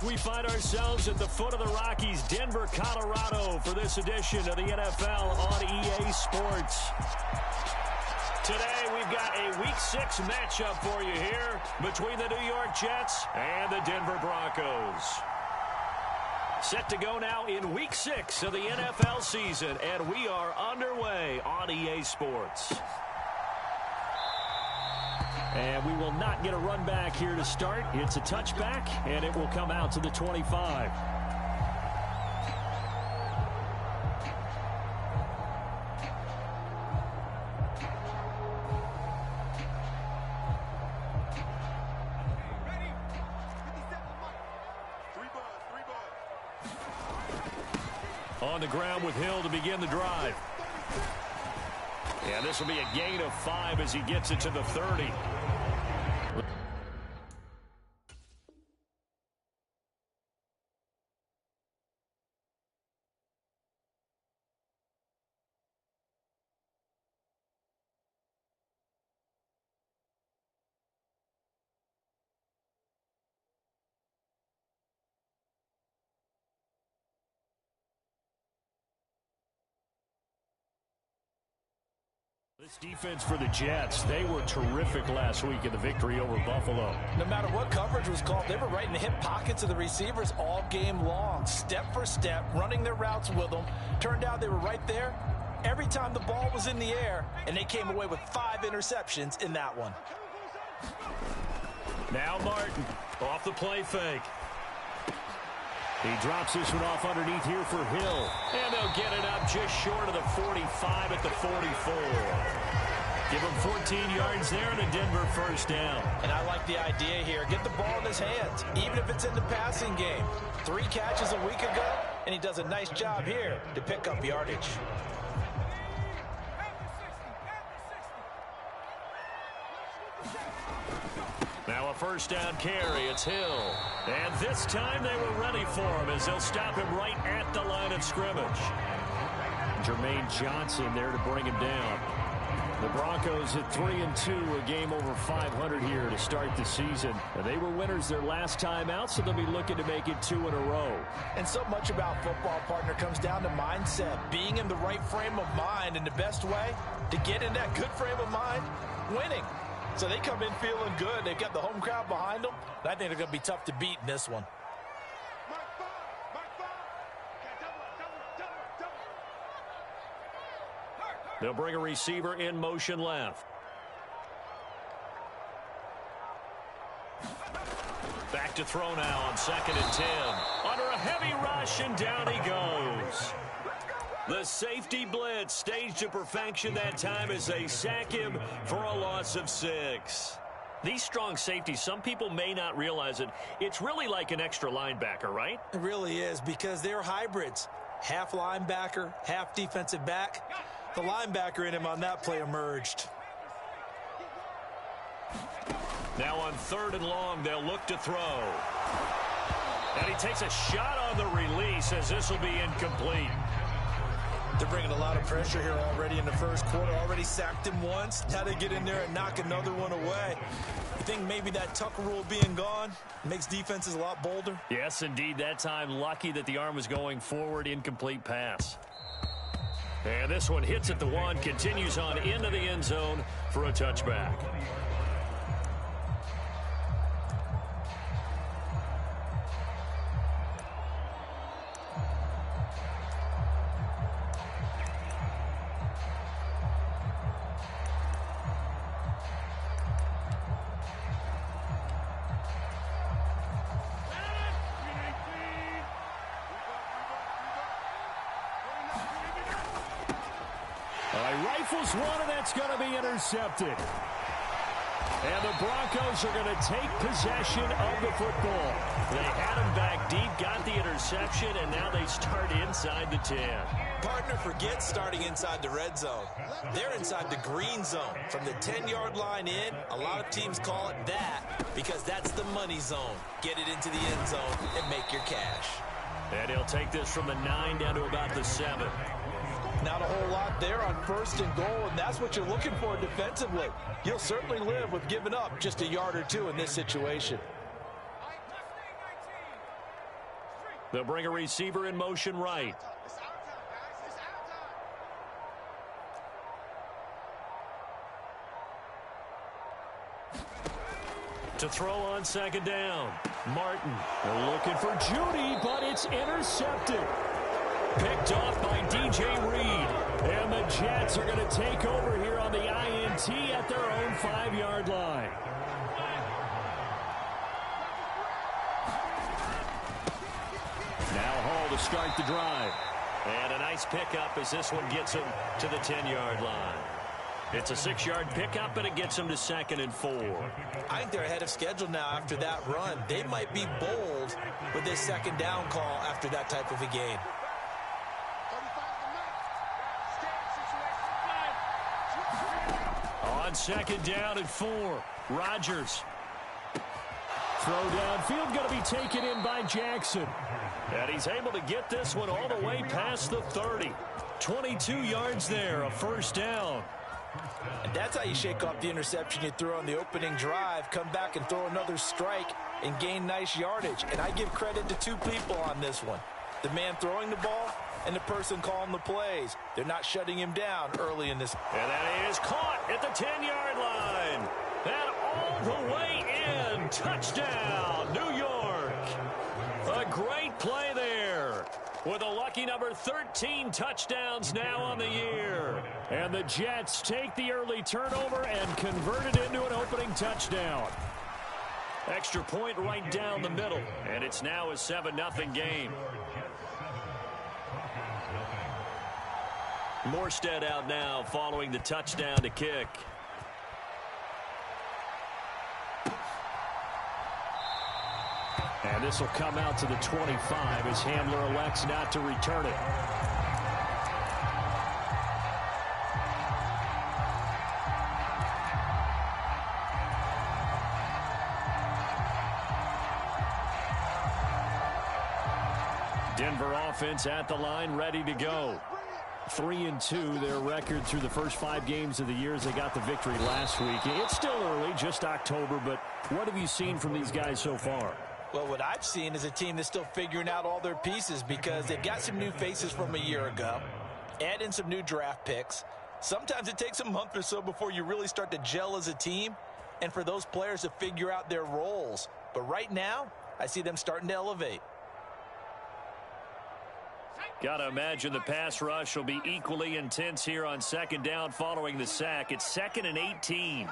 We find ourselves at the foot of the Rockies, Denver, Colorado, for this edition of the NFL on EA Sports. Today, we've got a Week 6 matchup for you here between the New York Jets and the Denver Broncos. Set to go now in Week 6 of the NFL season, and we are underway on EA Sports. And we will not get a run back here to start. It's a touchback, and it will come out to the 25. On the ground with Hill to begin the drive. And this will be a gain of 5 as he gets it to the 30. This defense for the Jets, they were terrific last week in the victory over Buffalo. No matter what coverage was called, they were right in the hip pockets of the receivers all game long, step for step, running their routes with them. Turned out they were right there every time the ball was in the air, and they came away with 5 interceptions in that one. Now Martin off the play fake. He drops this one off underneath here for Hill. And they'll get it up just short of the 45 at the 44. Give him 14 yards there and a Denver first down. And I like the idea here. Get the ball in his hands, even if it's in the passing game. 3 catches a week ago, and he does a nice job here to pick up yardage. Now a first down carry. It's Hill. And this time they were ready for him as they'll stop him right at the line of scrimmage. Jermaine Johnson there to bring him down. The Broncos at 3-2, a game over 500 here to start the season. And they were winners their last time out, so they'll be looking to make it 2 in a row. And so much about football, partner, comes down to mindset. Being in the right frame of mind, and the best way to get in that good frame of mind, winning. So they come in feeling good. They've got the home crowd behind them. I think they're going to be tough to beat in this one. They'll bring a receiver in motion left. Back to throw now on 2nd and 10. Under a heavy rush, and down he goes. The safety blitz staged to perfection that time as they sack him for a loss of 6. These strong safeties, some people may not realize it. It's really like an extra linebacker, right? It really is, because they're hybrids. Half linebacker, half defensive back. The linebacker in him on that play emerged. Now on 3rd and long, they'll look to throw. And he takes a shot on the release as this will be incomplete. They're bringing a lot of pressure here already in the first quarter. Already sacked him once. Now they get in there and knock another one away. I think maybe that Tucker rule being gone makes defenses a lot bolder. Yes, indeed. That time, lucky that the arm was going forward. Incomplete pass. And this one hits at the 1, continues on into the end zone for a touchback. Rifles one, and that's going to be intercepted. And the Broncos are going to take possession of the football. They had him back deep, got the interception, and now they start inside the 10. Partner, forget starting inside the red zone. They're inside the green zone. From the 10-yard line in, a lot of teams call it that because that's the money zone. Get it into the end zone and make your cash. And he'll take this from the 9 down to about the 7. Not a whole lot there on 1st and goal, and that's what you're looking for defensively. You'll certainly live with giving up just a yard or 2 in this situation. They'll bring a receiver in motion right. To throw on second down. Martin, they're looking for Judy, but it's intercepted. Picked off by DJ Reed. And the Jets are going to take over here on the INT at their own 5-yard line. Now Hall to start the drive. And a nice pickup as this one gets him to the 10-yard line. It's a 6-yard pickup, and it gets them to 2nd and 4. I think they're ahead of schedule now after that run. They might be bold with this second down call after that type of a gain. On 2nd down and 4, Rodgers. Throw downfield going to be taken in by Jackson. And he's able to get this one all the way past the 30. 22 yards there, a 1st down. And that's how you shake off the interception you threw on the opening drive, come back and throw another strike and gain nice yardage. And I give credit to 2 people on this one. The man throwing the ball and the person calling the plays. They're not shutting him down early in this. And that is caught at the 10-yard line. And all the way in. Touchdown, New York. A great play there. With a lucky number 13 touchdowns now on the year. And the Jets take the early turnover and convert it into an opening touchdown. Extra point right down the middle. And it's now a 7-0 game. Morstead out now following the touchdown to kick. And this will come out to the 25 as Hamler elects not to return it. Denver offense at the line, ready to go. 3-2, their record through the first 5 games of the year as they got the victory last week. It's still early, just October, but what have you seen from these guys so far? Well, what I've seen is a team that's still figuring out all their pieces because they've got some new faces from a year ago. Add in some new draft picks. Sometimes it takes a month or so before you really start to gel as a team and for those players to figure out their roles. But right now, I see them starting to elevate. Got to imagine the pass rush will be equally intense here on 2nd down following the sack. It's 2nd and 18.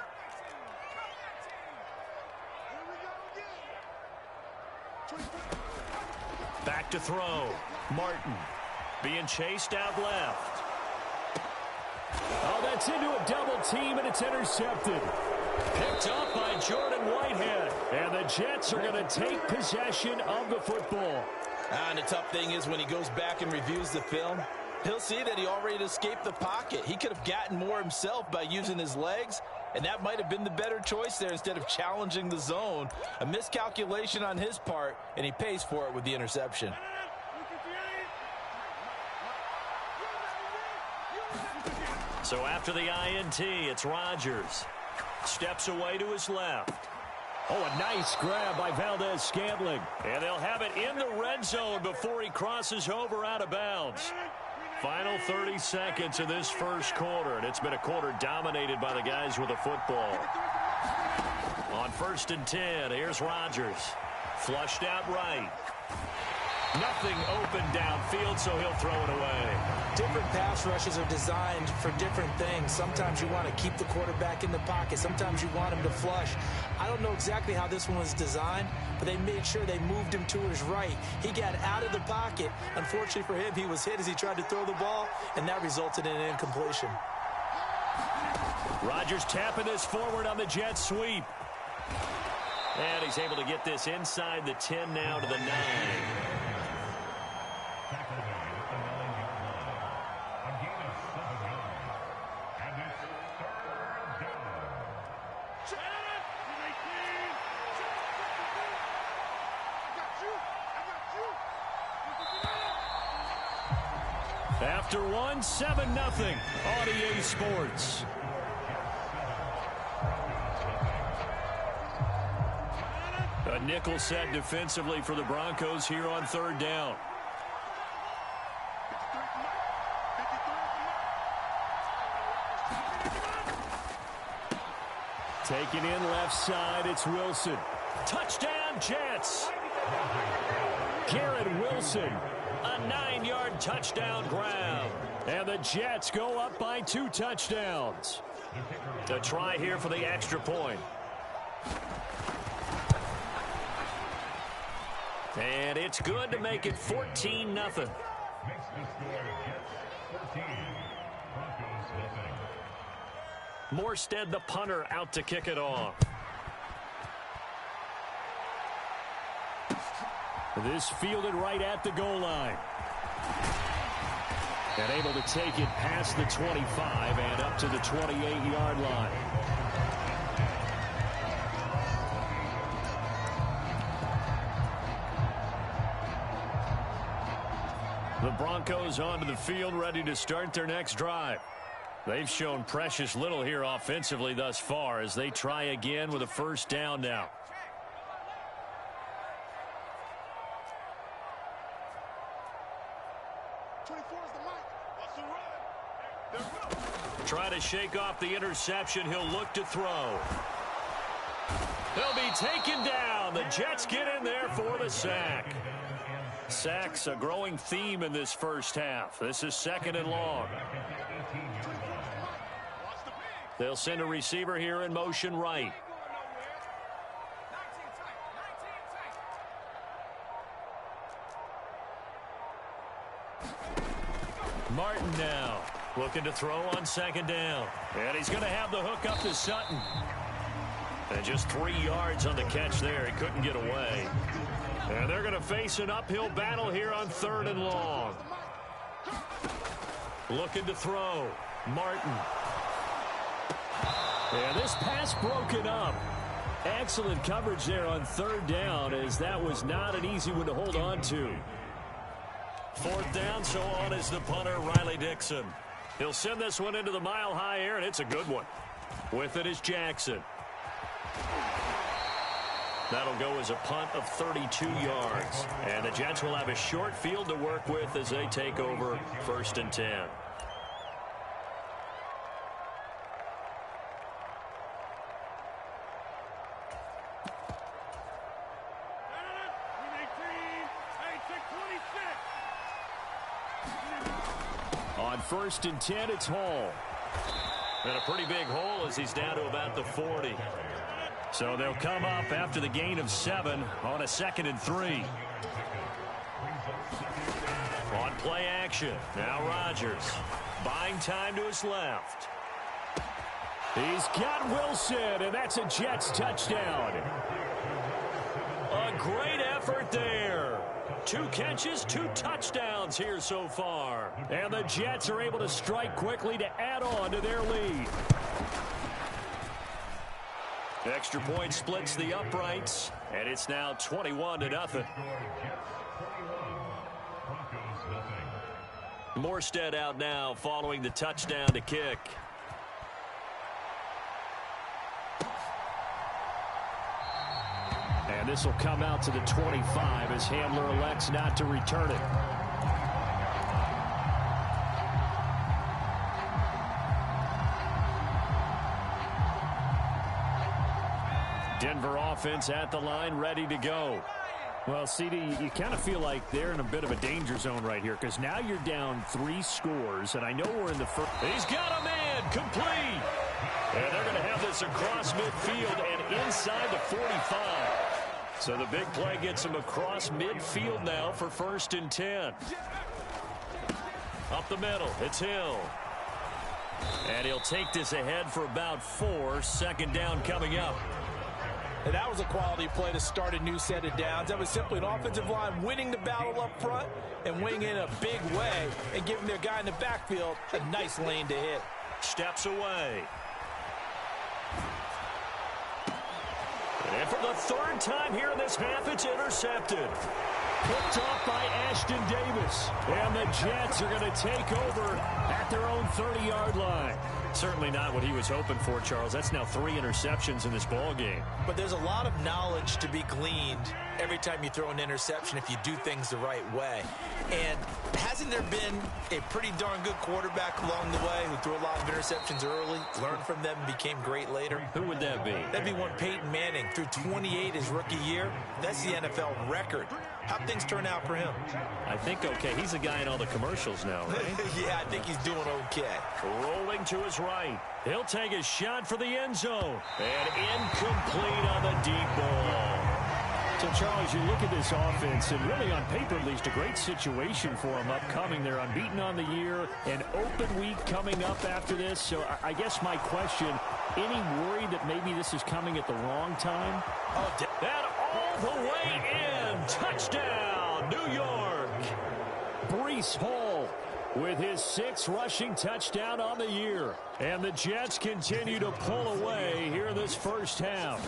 Back to throw. Martin being chased out left. Oh, that's into a double team, and it's intercepted. Picked up by Jordan Whitehead. And the Jets are going to take possession of the football. And the tough thing is when he goes back and reviews the film, he'll see that he already escaped the pocket. He could have gotten more himself by using his legs, and that might have been the better choice there instead of challenging the zone. A miscalculation on his part, and he pays for it with the interception. So after the INT, it's Rodgers. Steps away to his left. Oh, a nice grab by Valdez-Scantling. And they'll have it in the red zone before he crosses over out of bounds. Final 30 seconds of this first quarter, and it's been a quarter dominated by the guys with the football. On 1st and 10, here's Rodgers. Flushed out right. Nothing open downfield, so he'll throw it away. Different pass rushes are designed for different things. Sometimes you want to keep the quarterback in the pocket. Sometimes you want him to flush. I don't know exactly how this one was designed, but they made sure they moved him to his right. He got out of the pocket. Unfortunately for him, he was hit as he tried to throw the ball, and that resulted in an incompletion. Rodgers tapping this forward on the jet sweep. And he's able to get this inside the 10 now to the 9. After one, 7-0 on EA Sports. A nickel set defensively for the Broncos here on third down. Taking in left side, it's Wilson. Touchdown, Jets. Garrett Wilson, a 9-yard touchdown grab. And the Jets go up by 2 touchdowns. To try here for the extra point. And it's good to make it 14-0. Morstead, the punter, out to kick it off. This fielded right at the goal line. And able to take it past the 25 and up to the 28-yard line. The Broncos onto the field, ready to start their next drive. They've shown precious little here offensively thus far as they try again with a first down now. Try to shake off the interception. He'll look to throw. He'll be taken down. The Jets get in there for the sack. Sacks a growing theme in this first half. This is 2nd and long. They'll send a receiver here in motion right. Martin now looking to throw on 2nd down. And he's going to have the hook up to Sutton. And just 3 yards on the catch there. He couldn't get away. And they're going to face an uphill battle here on 3rd and long. Looking to throw. Martin. And this pass broken up. Excellent coverage there on 3rd down, as that was not an easy one to hold on to. 4th down, so on is the punter, Riley Dixon. He'll send this one into the mile-high air, and it's a good one. With it is Jackson. That'll go as a punt of 32 yards. And the Jets will have a short field to work with as they take over 1st and 10. On 1st and 10, it's Hall. And a pretty big hole as he's down to about the 40. So they'll come up after the gain of 7 on a 2nd and 3. On play action, now Rodgers. Buying time to his left. He's got Wilson, and that's a Jets touchdown. A great effort there. 2 catches, 2 touchdowns here so far. And the Jets are able to strike quickly to add on to their lead. Extra point splits the uprights, and it's now 21-0. Morstead out now following the touchdown to kick. And this will come out to the 25 as Hamler elects not to return it. Denver offense at the line, ready to go. Well, CD, you kind of feel like they're in a bit of a danger zone right here because now you're down 3 scores, and I know we're in the first. He's got a man, complete. And they're going to have this across midfield and inside the 45. So the big play gets him across midfield now for 1st and 10. Up the middle, it's Hill. And he'll take this ahead for about 4. 2nd down coming up. And that was a quality play to start a new set of downs. That was simply an offensive line winning the battle up front and winning in a big way and giving their guy in the backfield a nice lane to hit. Steps away. And for the 3rd time here in this half, it's intercepted. Picked off by Ashton Davis. And the Jets are going to take over at their own 30-yard line. Certainly not what he was hoping for, Charles. That's now 3 interceptions in this ball game. But there's a lot of knowledge to be gleaned every time you throw an interception if you do things the right way. And hasn't there been a pretty darn good quarterback along the way who threw a lot of interceptions early, learned from them, and became great later? Who would that be? That'd be one Peyton Manning. Threw 28 his rookie year. That's the NFL record. How'd things turn out for him? I think okay. He's the guy in all the commercials now, right? Yeah, I think he's doing okay. Rolling to his right. He'll take a shot for the end zone. And incomplete on the deep ball. So, Charles, you look at this offense, and really on paper, at least, a great situation for them upcoming. They're unbeaten on the year, an open week coming up after this. So, I guess my question, any worry that maybe this is coming at the wrong time? Oh, and all the way in. Touchdown, New York. Breece Hall with his 6th rushing touchdown on the year. And the Jets continue to pull away here in this first half.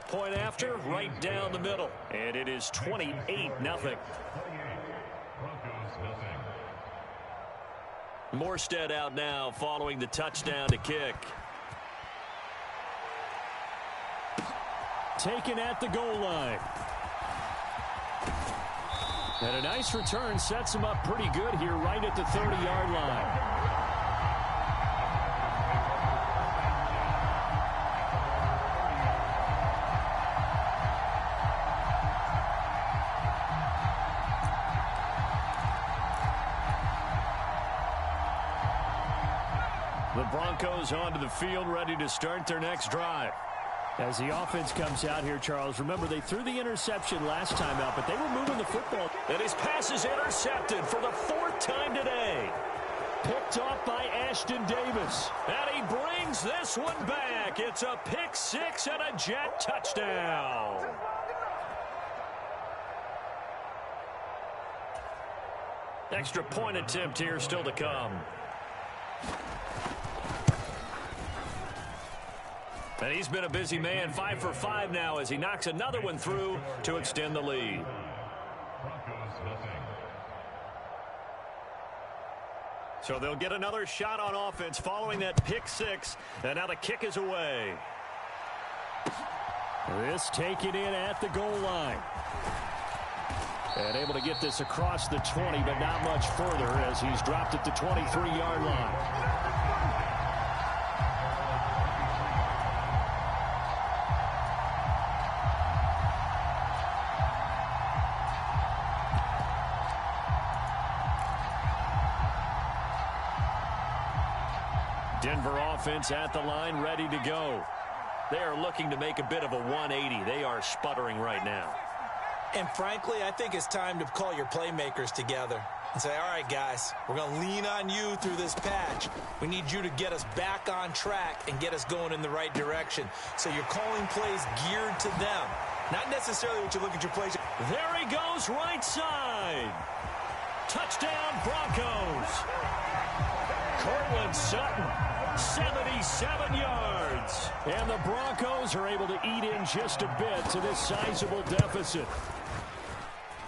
Point after, right down the middle. And it is 28-0. Morstead out now following the touchdown to kick. Taken at the goal line. And a nice return sets him up pretty good here right at the 30-yard line. The Broncos onto the field, ready to start their next drive. As the offense comes out here, Charles, remember they threw the interception last time out, but they were moving the football. And his pass is intercepted for the 4th time today. Picked off by Ashton Davis. And he brings this one back. It's a pick 6 and a Jet touchdown. Extra point attempt here still to come. And he's been a busy man, 5 for 5 now as he knocks another one through to extend the lead. So they'll get another shot on offense following that pick 6, and now the kick is away. This taken in at the goal line. And able to get this across the 20, but not much further as he's dropped at the 23-yard line. Denver offense at the line, ready to go. They are looking to make a bit of a 180. They are sputtering right now. And frankly, I think it's time to call your playmakers together and say, all right, guys, we're going to lean on you through this patch. We need you to get us back on track and get us going in the right direction. So you're calling plays geared to them, not necessarily what you look at your plays. There he goes, right side. Touchdown, Broncos. Cortland Sutton, 77 yards. And the Broncos are able to eat in just a bit to this sizable deficit.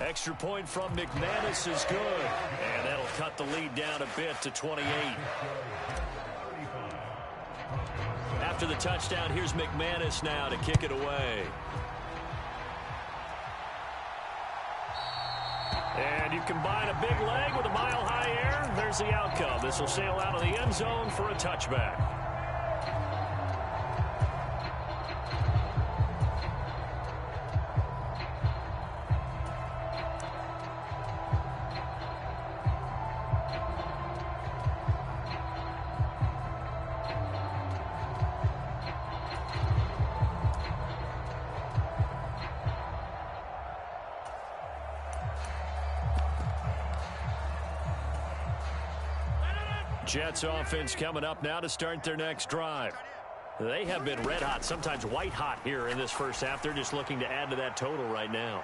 Extra point from McManus is good. And that'll cut the lead down a bit to 28. After the touchdown, here's McManus now to kick it away. And you combine a big leg with a mile-high air, there's the outcome. This will sail out of the end zone for a touchback. Jets offense coming up now to start their next drive. They have been red hot, sometimes white hot here in this first half. They're just looking to add to that total right now.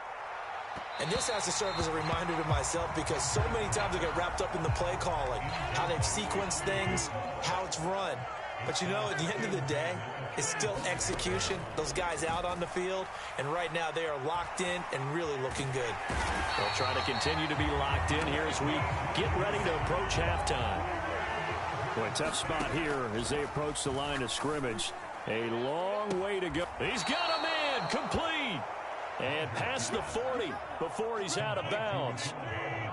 And this has to serve as a reminder to myself because so many times I get wrapped up in the play calling, how they've sequenced things, how it's run. But, you know, at the end of the day, it's still execution. Those guys out on the field, and right now they are locked in and really looking good. They'll try to continue to be locked in here as we get ready to approach halftime. Well, a tough spot here as they approach the line of scrimmage. A long way to go. He's got a man complete. And past the 40 before he's out of bounds.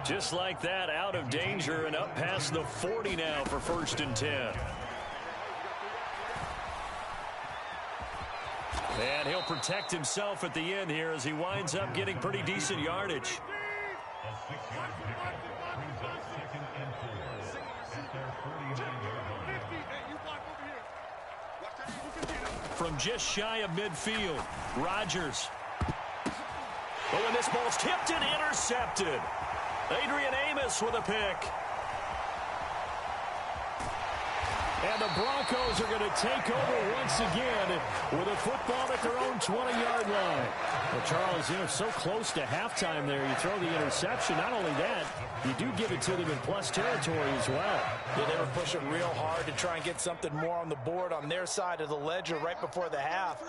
Just like that, out of danger and up past the 40 now for 1st and 10. And he'll protect himself at the end here as he winds up getting pretty decent yardage. From just shy of midfield, Rodgers. Oh, and this ball's tipped and intercepted. Adrian Amos with a pick. And the Broncos are going to take over once again with a football at their own 20-yard line. Well, Charles, you know, so close to halftime there. You throw the interception. Not only that, you do give it to them in plus territory as well. Yeah, they were pushing real hard to try and get something more on the board on their side of the ledger right before the half.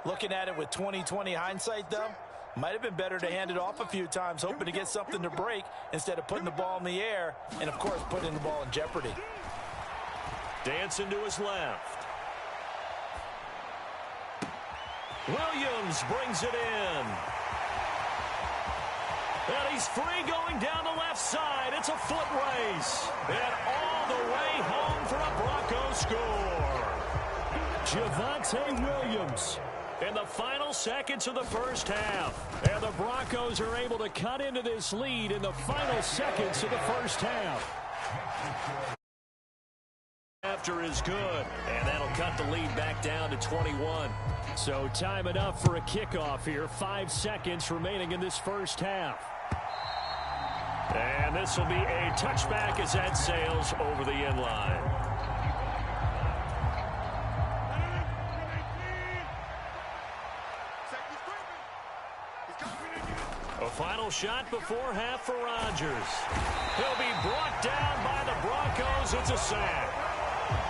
Looking at it with 20/20 hindsight, though, might have been better to hand it off a few times, hoping to get something to break instead of putting the ball in the air and, of course, putting the ball in jeopardy. Dancing to his left. Williams brings it in. And he's free going down the left side. It's a foot race. And all the way home for a Bronco score. Javonte Williams in the final seconds of the first half. And the Broncos are able to cut into this lead in the final seconds of the first half. After is good, and that'll cut the lead back down to 21. So time enough for a kickoff here. 5 seconds remaining in this first half. And this will be a touchback as that sails over the end line. A final shot before half for Rodgers. He'll be brought down by the Broncos. It's a sack.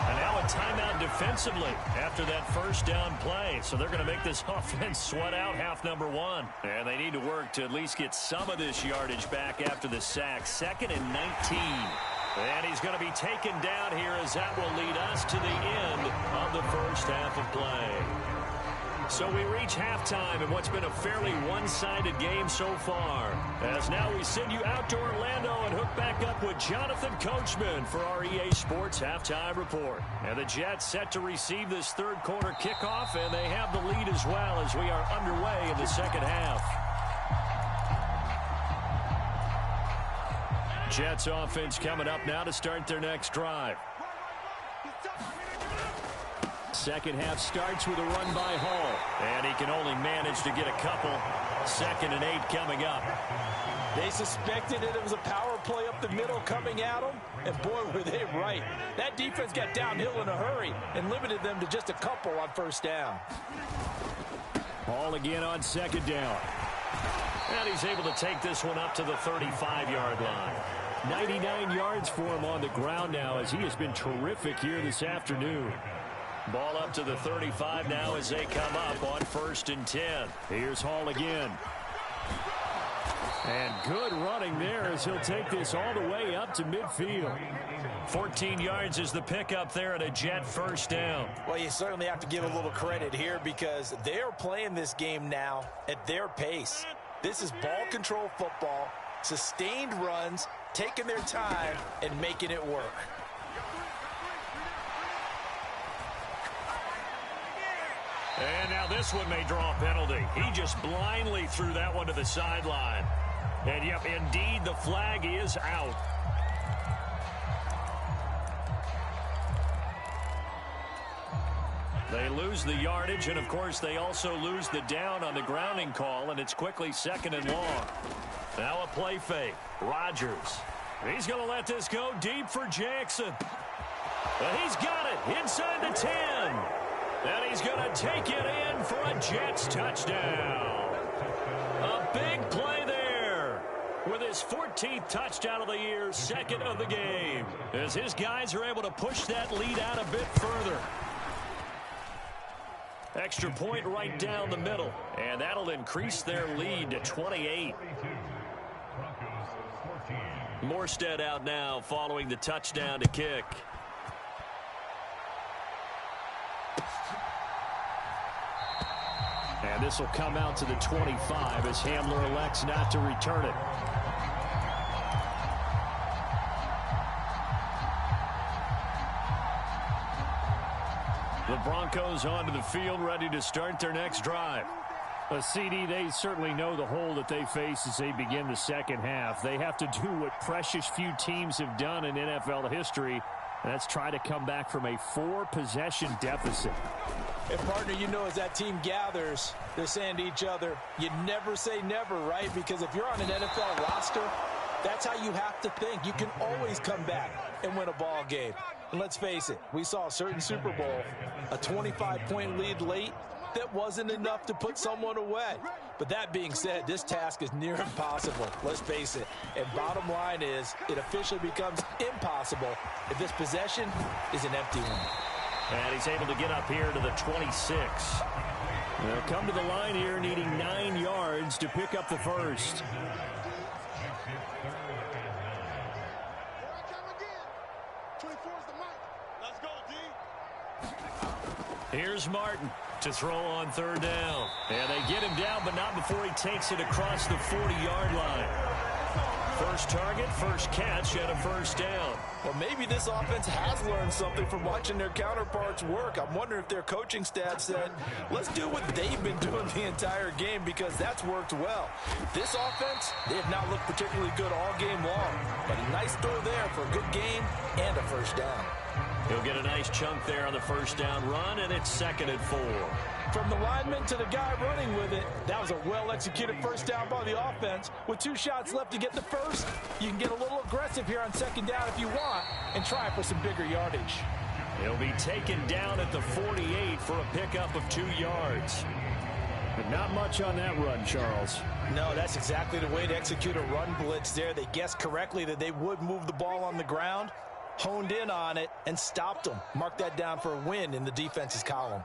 And now a timeout defensively after that first down play. So they're going to make this offense sweat out half number one. And they need to work to at least get some of this yardage back after the sack. 2nd and 19. And he's going to be taken down here as that will lead us to the end of the first half of play. So we reach halftime in what's been a fairly one-sided game so far. As now we send you out to Orlando and hook back up with Jonathan Coachman for our EA Sports Halftime Report. And the Jets set to receive this third quarter kickoff, and they have the lead as well as we are underway in the second half. Jets offense coming up now to start their next drive. Second half starts with a run by Hall. And he can only manage to get a couple. 2nd and 8 coming up. They suspected it was a power play up the middle coming at them. And boy, were they right. That defense got downhill in a hurry and limited them to just a couple on first down. Hall again on 2nd down. And he's able to take this one up to the 35-yard line. 99 yards for him on the ground now as he has been terrific here this afternoon. Ball up to the 35 now as they come up on 1st and 10. Here's Hall again. And good running there as he'll take this all the way up to midfield. 14 yards is the pickup there and a Jet first down. Well, you certainly have to give a little credit here because they're playing this game now at their pace. This is ball control football, sustained runs, taking their time and making it work. And now this one may draw a penalty. He just blindly threw that one to the sideline. And, yep, indeed, the flag is out. They lose the yardage, and, of course, they also lose the down on the grounding call, and it's quickly 2nd and long. Now a play fake. Rodgers. He's going to let this go deep for Jackson. And he's got it inside the 10. And he's going to take it in for a Jets touchdown. A big play there with his his 14th touchdown of the year, second of the game, as his guys are able to push that lead out a bit further. Extra point right down the middle, and that'll increase their lead to 28. Morstead out now following the touchdown to kick. And this will come out to the 25 as Hamler elects not to return it. The Broncos onto the field, ready to start their next drive. CD, they certainly know the hole that they face as they begin the second half. They have to do what precious few teams have done in NFL history, and that's try to come back from a 4-possession deficit. And, partner, you know, as that team gathers, they're saying to each other, you never say never, right? Because if you're on an NFL roster, that's how you have to think. You can always come back and win a ball game. And let's face it, we saw a certain Super Bowl, a 25-point lead late, that wasn't enough to put someone away. But that being said, this task is near impossible, let's face it. And bottom line is, it officially becomes impossible if this possession is an empty one. And he's able to get up here to the 26. They'll come to the line here needing 9 yards to pick up the first. Here's Martin to throw on third down. And they get him down, but not before he takes it across the 40-yard line. First target, first catch, and a first down. Well, maybe this offense has learned something from watching their counterparts work. I'm wondering if their coaching staff said, let's do what they've been doing the entire game, because that's worked well. This offense, they have not looked particularly good all game long, but a nice throw there for a good game and a first down. He'll get a nice chunk there on the first down run, and it's 2nd and 4. From the lineman to the guy running with it, that was a well-executed first down by the offense. With 2 shots left to get the first, you can get a little aggressive here on second down if you want and try for some bigger yardage. He'll be taken down at the 48 for a pickup of 2 yards. But not much on that run, Charles. No, that's exactly the way to execute a run blitz there. They guessed correctly that they would move the ball on the ground, honed in on it, and stopped them. Mark that down for a win in the defense's column.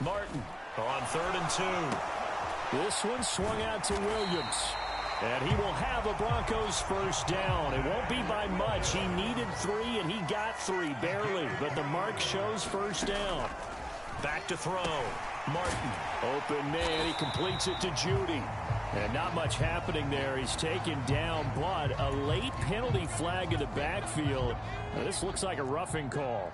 Martin on 3rd and 2. This one swung out to Williams. And he will have a Broncos first down. It won't be by much. He needed 3, and he got 3, barely. But the mark shows first down. Back to throw. Martin, open man. He completes it to Judy. And not much happening there. He's taken down, but a late penalty flag in the backfield. Now, this looks like a roughing call.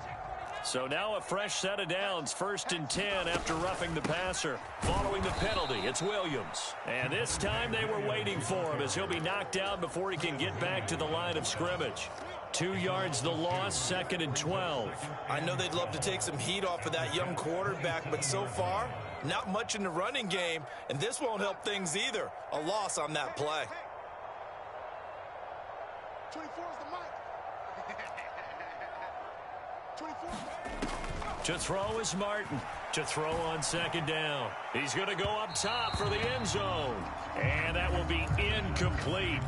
So now a fresh set of downs, 1st and 10 after roughing the passer. Following the penalty, it's Williams. And this time they were waiting for him as he'll be knocked down before he can get back to the line of scrimmage. 2 yards the loss, 2nd and 12. I know they'd love to take some heat off of that young quarterback, but so far, not much in the running game, and this won't help things either. A loss on that play. 24 is the mic. 24. To throw is Martin. To throw on 2nd down. He's going to go up top for the end zone. And that will be incomplete.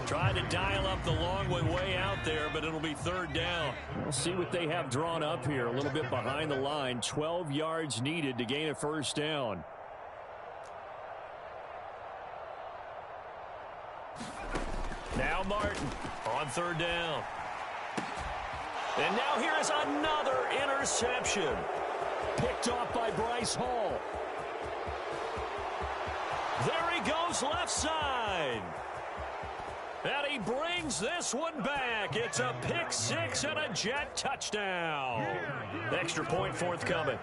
Trying to dial up the long way out there, but it'll be 3rd down. We'll see what they have drawn up here. A little bit behind the line. 12 yards needed to gain a first down. Now Martin on 3rd down. And now here is another interception. Picked off by Bryce Hall. There he goes left side. And he brings this one back. It's a pick 6 and a Jet touchdown. Extra point forthcoming.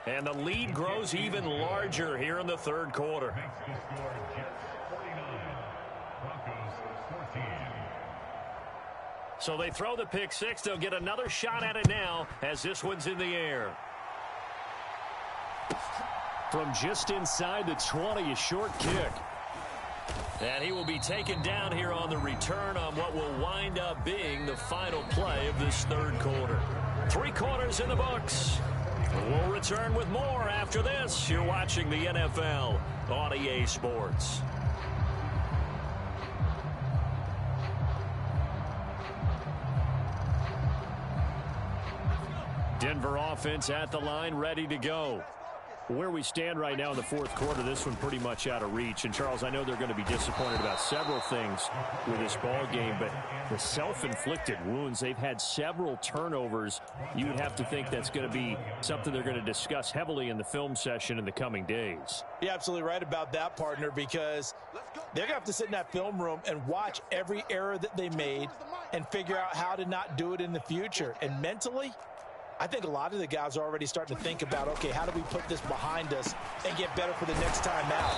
And the lead grows even larger here in the 3rd quarter. So they throw the pick 6. They'll get another shot at it now as this one's in the air. From just inside the 20, a short kick. And he will be taken down here on the return on what will wind up being the final play of this third quarter. 3 quarters in the books. We'll return with more after this. You're watching the NFL on EA Sports. Denver offense at the line, ready to go. Where we stand right now in the fourth quarter, this one pretty much out of reach. And, Charles, I know they're going to be disappointed about several things with this ball game, but the self-inflicted wounds, they've had several turnovers. You would have to think that's going to be something they're going to discuss heavily in the film session in the coming days. You're absolutely right about that, partner, because they're going to have to sit in that film room and watch every error that they made and figure out how to not do it in the future. And mentally, I think a lot of the guys are already starting to think about, okay, how do we put this behind us and get better for the next time out?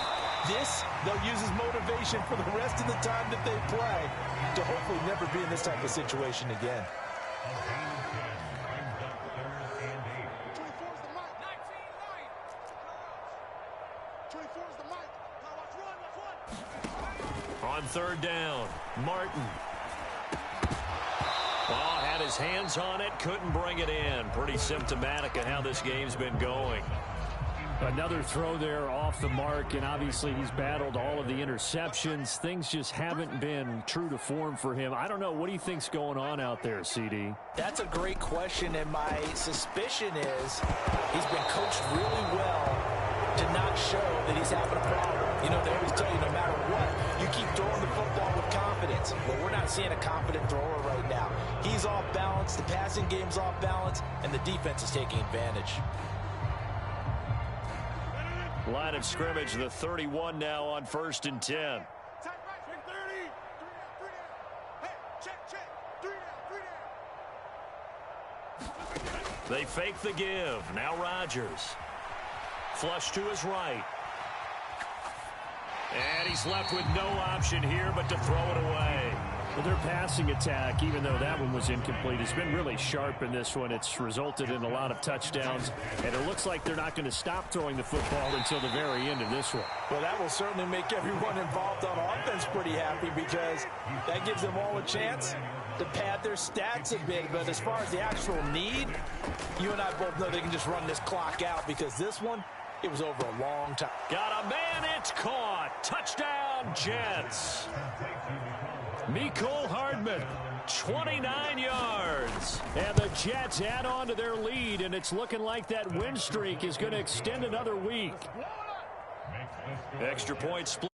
This, they'll use as motivation for the rest of the time that they play to hopefully never be in this type of situation again. 24 is the mic. On third down, Martin. Oh, had his hands on it, couldn't bring it in. Pretty symptomatic of how this game's been going. Another throw there off the mark, and obviously he's battled all of the interceptions. Things just haven't been true to form for him. I don't know. What do you think's going on out there, CD? That's a great question, and my suspicion is he's been coached really well to not show that he's having a problem. You know, they always tell you no matter what, you keep throwing the football with confidence. Well, we're not seeing a confident thrower right now. He's off balance, the passing game's off balance, and the defense is taking advantage. Line of scrimmage, the 31 now on 1st and 10. Check right, check 30. 3 down, 3 down. Hey, check. 3 down, 3 down. They fake the give. Now Rodgers. Flush to his right. And he's left with no option here but to throw it away. Well, their passing attack, even though that one was incomplete, has been really sharp in this one. It's resulted in a lot of touchdowns, and it looks like they're not going to stop throwing the football until the very end of this one. Well, that will certainly make everyone involved on offense pretty happy because that gives them all a chance to pad their stats a bit. But as far as the actual need, you and I both know they can just run this clock out because this one, it was over a long time. Got a man, it's caught. Touchdown, Jets. Mecole Hardman, 29 yards. And the Jets add on to their lead, and it's looking like that win streak is going to extend another week. Extra point split.